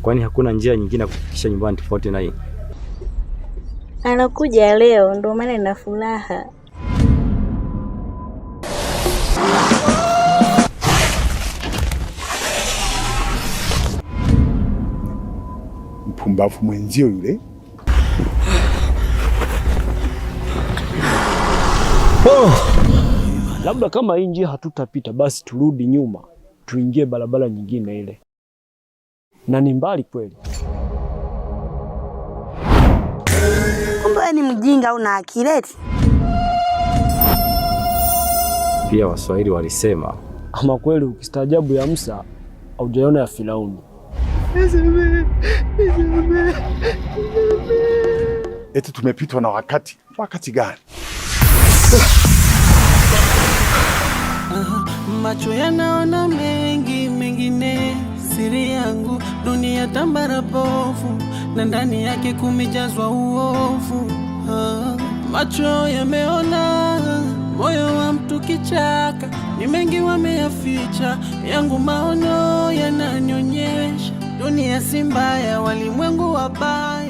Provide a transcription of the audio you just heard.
Kwani hakuna njia nyingine ya kufikisha nyumbani tofauti na hii? Anakuja leo ndio maana nina furaha. Mpumbavu mwenzio yule. Labda kama hii njia hatutapita, basi turudi nyuma tuingie barabara nyingine ile, na ni mbali kweli. Kumbe ni mjinga au na akili eti? Pia Waswahili walisema, ama kweli ukistaajabu ya Musa haujaona ya Firauni. Eti tumepitwa na wakati. Wakati gani? Macho yanaona mengi, mengine siri yangu. Dunia tambara bovu, na ndani yake kumejazwa uovu. Macho yameona, moyo wa mtu kichaka. Ni mengi wameyaficha, yangu maono yananyonyesha. Dunia si mbaya, walimwengu wabaya.